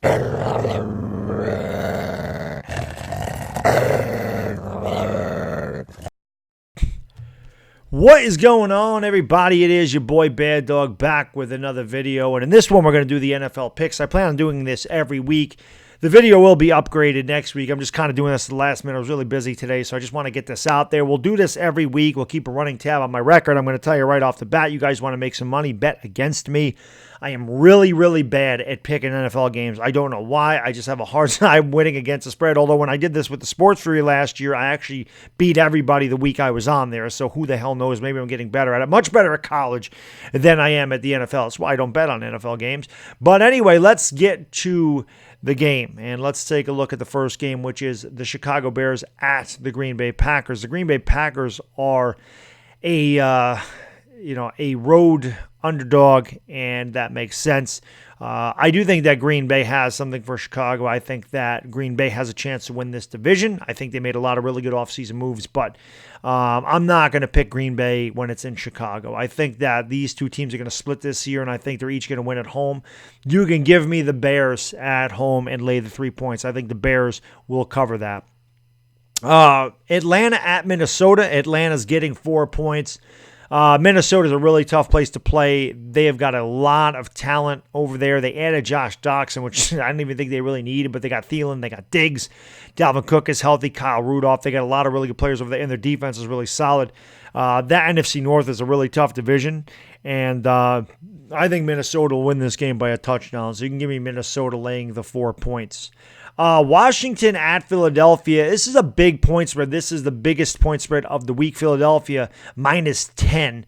What is going on, everybody? It is your boy Baddog back with another video, and in this one we're going to do the NFL picks. I plan on doing this every week. The video will be upgraded next week. I'm just kind of doing this at the last minute. I was really busy today, so I just want to get this out there. We'll do this every week. We'll keep a running tab on my record. I'm going to tell you right off the bat, you guys want to make some money, bet against me. I am really, really bad at picking NFL games. I don't know why. I just have a hard time winning against the spread. Although when I did this with the Sports Critic last year, I actually beat everybody the week I was on there. So who the hell knows? Maybe I'm getting better at it. Much better at college than I am at the NFL. That's why I don't bet on NFL games. But anyway, let's get to the game. And let's take a look at the first game, which is the Chicago Bears at the Green Bay Packers. The Green Bay Packers are a road underdog, and that makes sense. I do think that Green Bay has something for Chicago. I think that Green Bay has a chance to win this division. I think they made a lot of really good offseason moves, but I'm not going to pick Green Bay when it's in Chicago. I think that these two teams are going to split this year, and I think they're each going to win at home. You can give me the Bears at home and lay the 3 points. I think the Bears will cover that. Atlanta at Minnesota. Atlanta's getting 4 points. Minnesota's a really tough place to play. They have got a lot of talent over there. They added Josh Doctson, which I don't even think they really needed, but they got Thielen, they got Diggs. Dalvin Cook is healthy, Kyle Rudolph. They got a lot of really good players over there, and their defense is really solid. That NFC North is a really tough division, and I think Minnesota will win this game by a touchdown, so you can give me Minnesota laying the 4 points. Washington at Philadelphia. This is a big point spread. This is the biggest point spread of the week. Philadelphia minus 10,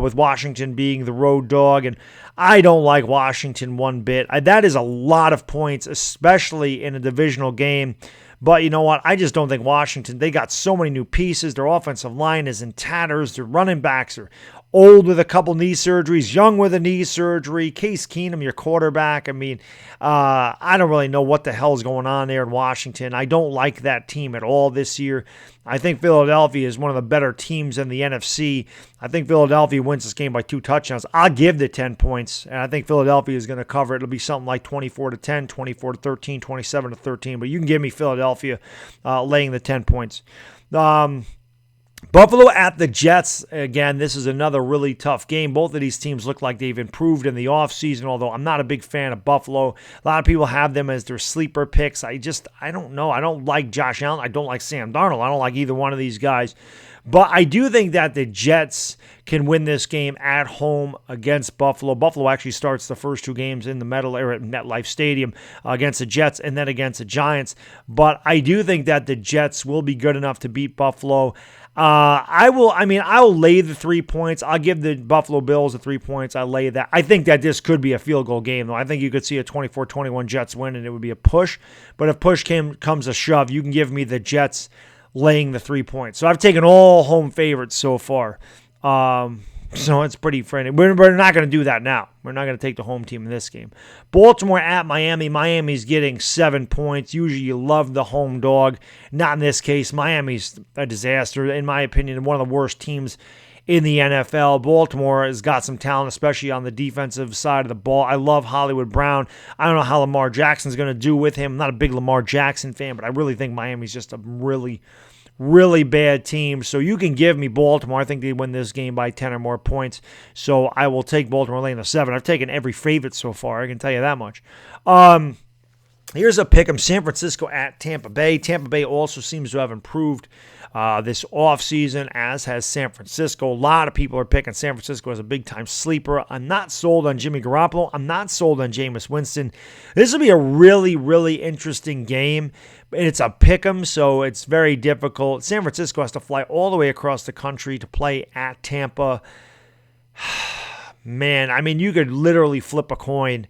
with Washington being the road dog. And I don't like Washington one bit. That is a lot of points, especially in a divisional game. But you know what? I just don't think Washington, they got so many new pieces. Their offensive line is in tatters. Their running backs are old with a couple knee surgeries, young with a knee surgery. Case Keenum, your quarterback. I mean, I don't really know what the hell is going on there in Washington. I don't like that team at all this year. I think Philadelphia is one of the better teams in the NFC. I think Philadelphia wins this game by 2 touchdowns. I'll give the 10 points, and I think Philadelphia is going to cover it. It'll be something like 24-10, 24-13, 27-13, but you can give me Philadelphia laying the 10 points. Buffalo at the Jets. Again, this is another really tough game. Both of these teams look like they've improved in the offseason, although I'm not a big fan of Buffalo. A lot of people have them as their sleeper picks. I don't know. I don't like Josh Allen. I don't like Sam Darnold. I don't like either one of these guys. But I do think that the Jets can win this game at home against Buffalo. Buffalo actually starts the first 2 games in the MetLife Stadium against the Jets and then against the Giants. But I do think that the Jets will be good enough to beat Buffalo. I'll lay the 3 points. I'll give the Buffalo Bills the 3 points. I'll lay that. I think that this could be a field goal game, though. I think you could see a 24-21 Jets win, and it would be a push. But if push comes a shove, you can give me the Jets laying the 3 points. So I've taken all home favorites so far. So it's pretty friendly. We're not going to do that now. We're not going to take the home team in this game. Baltimore at Miami. Miami's getting 7 points. Usually you love the home dog. Not in this case. Miami's a disaster, in my opinion, one of the worst teams in the NFL. Baltimore has got some talent, especially on the defensive side of the ball. I love Hollywood Brown. I don't know how Lamar Jackson's going to do with him. I'm not a big Lamar Jackson fan, but I really think Miami's just a really bad team. So you can give me Baltimore. I think they win this game by 10 or more points. So I will take Baltimore laying the 7. I've taken every favorite so far. I can tell you that much. Here's a pick 'em. San Francisco at Tampa Bay. Tampa Bay also seems to have improved this offseason, as has San Francisco. A lot of people are picking San Francisco as a big-time sleeper. I'm not sold on Jimmy Garoppolo. I'm not sold on Jameis Winston. This will be a really, really interesting game. It's a pick 'em, so it's very difficult. San Francisco has to fly all the way across the country to play at Tampa. Man, I mean, you could literally flip a coin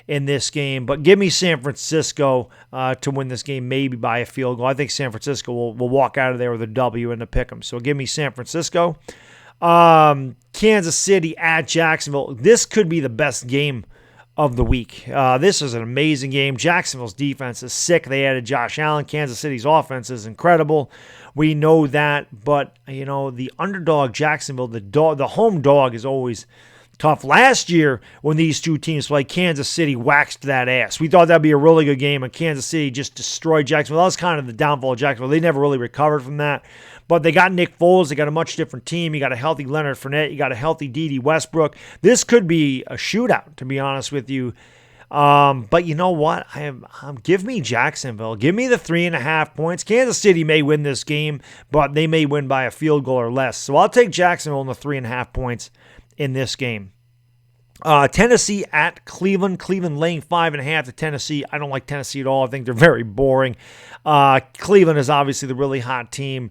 in this game, but give me San Francisco to win this game, maybe by a field goal. I think San Francisco will walk out of there with a W in the pick 'em. So give me San Francisco. Kansas City at Jacksonville. This could be the best game of the week. This is an amazing game. Jacksonville's defense is sick. They added Josh Allen. Kansas City's offense is incredible. We know that, but you know, the underdog Jacksonville, the home dog is always tough. Last year, when these two teams played, Kansas City waxed that ass. We thought that'd be a really good game, and Kansas City just destroyed Jacksonville. That was kind of the downfall of Jacksonville. They never really recovered from that. But they got Nick Foles. They got a much different team. You got a healthy Leonard Fournette. You got a healthy D.D. Westbrook. This could be a shootout, to be honest with you. But you know what? Give me Jacksonville. Give me the 3.5 points. Kansas City may win this game, but they may win by a field goal or less. So I'll take Jacksonville in the 3.5 points in this game. Tennessee at Cleveland. Cleveland laying 5.5 to Tennessee. I don't like Tennessee at all. I think they're very boring. Cleveland is obviously the really hot team.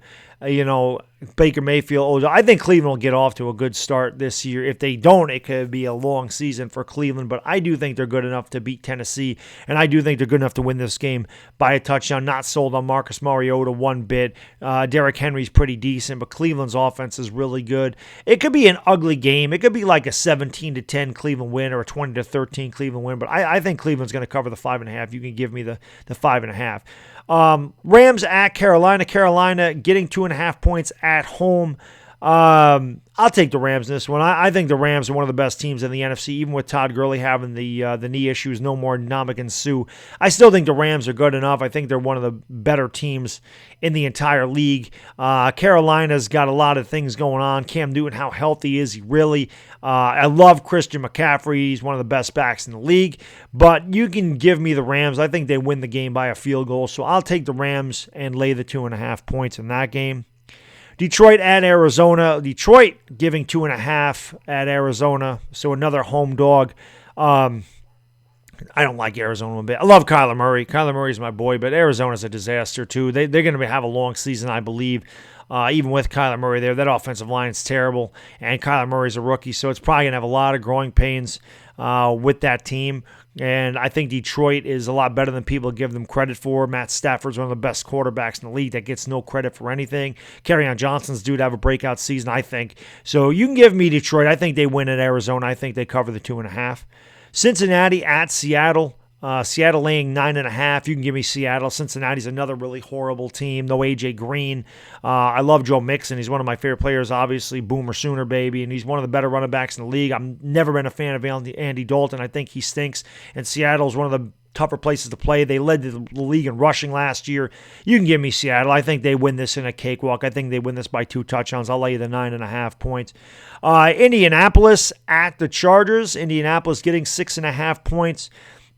Baker Mayfield. I think Cleveland will get off to a good start this year. If they don't, it could be a long season for Cleveland. But I do think they're good enough to beat Tennessee, and I do think they're good enough to win this game by a touchdown. Not sold on Marcus Mariota one bit. Derrick Henry's pretty decent, but Cleveland's offense is really good. It could be an ugly game. It could be like a 17-10 Cleveland win or a 20-13 Cleveland win. But I think Cleveland's going to cover the 5.5. You can give me the 5.5. Rams at Carolina. Carolina getting 2.5 points at home. I'll take the Rams in this one. I think the Rams are one of the best teams in the NFC, even with Todd Gurley having the knee issues, no more Ndamukong Suh. I still think the Rams are good enough. I think they're one of the better teams in the entire league. Carolina's got a lot of things going on. Cam Newton, how healthy is he really? I love Christian McCaffrey. He's one of the best backs in the league. But you can give me the Rams. I think they win the game by a field goal. So I'll take the Rams and lay the 2.5 points in that game. Detroit at Arizona. Detroit giving 2.5 at Arizona, so another home dog. I don't like Arizona a bit. I love Kyler Murray. Kyler Murray's my boy, but Arizona's a disaster too. They're going to have a long season, I believe, even with Kyler Murray there. That offensive line is terrible, and Kyler Murray's a rookie, so it's probably going to have a lot of growing pains with that team. And I think Detroit is a lot better than people give them credit for. Matt Stafford's one of the best quarterbacks in the league that gets no credit for anything. Kerryon Johnson's due to have a breakout season, I think. So you can give me Detroit. I think they win at Arizona. I think they cover the 2.5. Cincinnati at Seattle. Seattle laying 9.5. You can give me Seattle. Cincinnati's another really horrible team. No A.J. Green. I love Joe Mixon. He's one of my favorite players, obviously. Boomer Sooner, baby. And he's one of the better running backs in the league. I've never been a fan of Andy Dalton. I think he stinks. And Seattle's one of the tougher places to play. They led the league in rushing last year. You can give me Seattle. I think they win this in a cakewalk. I think they win this by 2 touchdowns. I'll lay you the 9.5 points. Indianapolis at the Chargers. Indianapolis getting 6.5 points.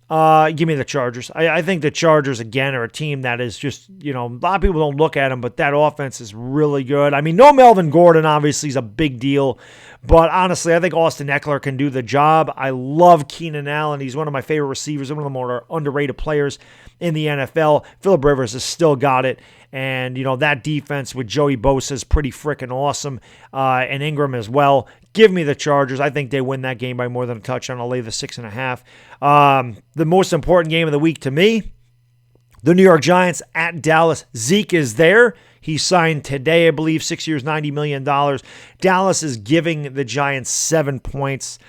Give me the Chargers. I think the Chargers, again, are a team that is just, a lot of people don't look at them, but that offense is really good. I mean, no Melvin Gordon, obviously, is a big deal. But honestly, I think Austin Eckler can do the job. I love Keenan Allen. He's one of my favorite receivers, one of the more underrated players in the NFL. Phillip Rivers has still got it. And, that defense with Joey Bosa is pretty freaking awesome. And Ingram as well. Give me the Chargers. I think they win that game by more than a touchdown. I'll lay the 6.5. The most important game of the week to me, the New York Giants at Dallas. Zeke is there. He signed today, I believe, 6 years, $90 million. Dallas is giving the Giants 7 points.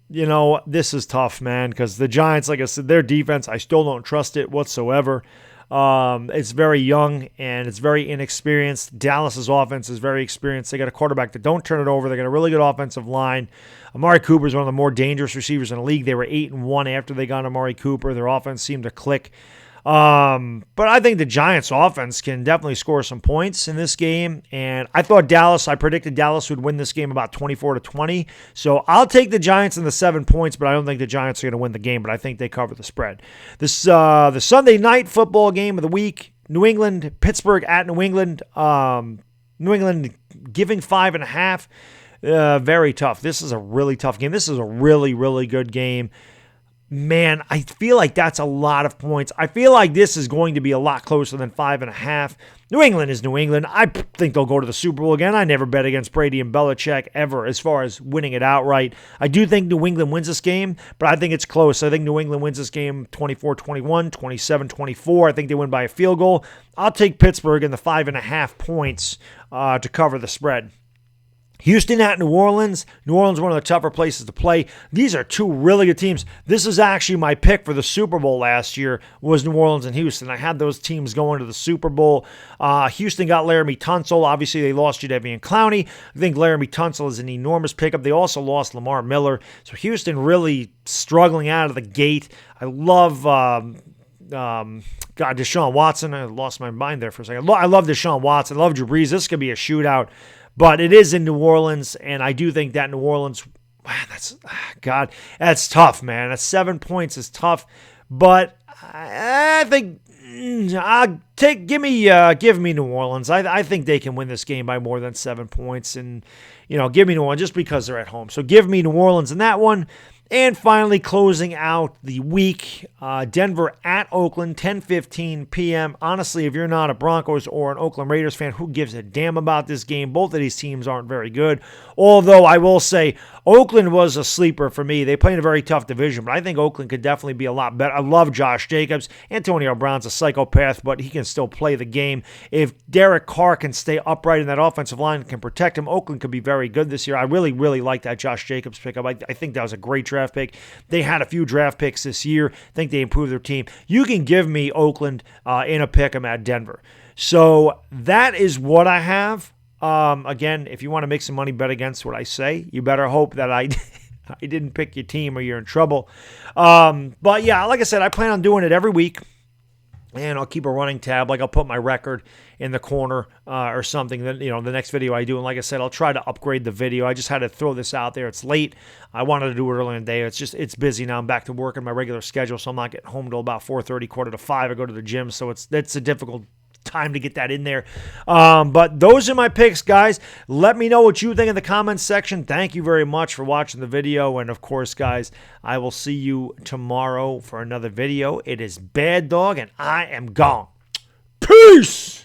This is tough, man, because the Giants, like I said, their defense, I still don't trust it whatsoever. It's very young and it's very inexperienced. Dallas's offense is very experienced. They got a quarterback that don't turn it over. They got a really good offensive line. Amari Cooper is one of the more dangerous receivers in the league. They were 8-1 after they got Amari Cooper. Their offense seemed to click. But I think the Giants offense can definitely score some points in this game. And I predicted Dallas would win this game about 24-20. So I'll take the Giants in the 7 points, but I don't think the Giants are going to win the game, but I think they cover the spread. The Sunday night football game of the week, New England, Pittsburgh at New England. New England giving 5.5. Very tough. This is a really tough game. This is a really, really good game. Man, I feel like that's a lot of points. I feel like this is going to be a lot closer than 5.5. New England is New England. I think they'll go to the Super Bowl again. I never bet against Brady and Belichick ever as far as winning it outright. I do think New England wins this game, but I think it's close. I think New England wins this game 24-21, 27-24. I think they win by a field goal. I'll take Pittsburgh in the 5.5 points to cover the spread. Houston at New Orleans. New Orleans, one of the tougher places to play. These are two really good teams. This is actually my pick for the Super Bowl last year, was New Orleans and Houston. I had those teams going to the Super Bowl. Houston got Laramie Tunsil. Obviously, they lost Jadeveon Clowney. I think Laramie Tunsil is an enormous pickup. They also lost Lamar Miller. So Houston really struggling out of the gate. I love... Deshaun Watson. I lost my mind there for a second. I love Deshaun Watson. I love Drew Brees. This could be a shootout. But it is in New Orleans, and I do think that New Orleans, that's tough, man. That's 7 points is tough. But I think give me New Orleans. I think they can win this game by more than 7 points, and give me New Orleans just because they're at home. So give me New Orleans in that one. And finally, closing out the week, Denver at Oakland, 10:15 p.m. Honestly, if you're not a Broncos or an Oakland Raiders fan, who gives a damn about this game? Both of these teams aren't very good. Although I will say, Oakland was a sleeper for me. They play in a very tough division, but I think Oakland could definitely be a lot better. I love Josh Jacobs. Antonio Brown's a psychopath, but he can still play the game. If Derek Carr can stay upright in that offensive line and can protect him, Oakland could be very good this year. I really, really like that Josh Jacobs pickup. I think that was a great draft pick. They had a few draft picks this year. I think they improved their team. You can give me Oakland in a pick 'em at Denver. So that is what I have. Again, if you want to make some money, bet against what I say. You better hope that I didn't pick your team or you're in trouble. But yeah, like I said, I plan on doing it every week. And I'll keep a running tab. Like I'll put my record in the corner or something. That the next video I do. And like I said, I'll try to upgrade the video. I just had to throw this out there. It's late. I wanted to do it early in the day. It's busy now. I'm back to work in my regular schedule, so I'm not getting home till about 4:30, 4:45. I go to the gym, so it's a difficult time to get that in there. But those are my picks, guys. Let me know what you think in the comments section. Thank you very much for watching the video. And of course, guys, I will see you tomorrow for another video. It is Baddog, and I am gone. Peace!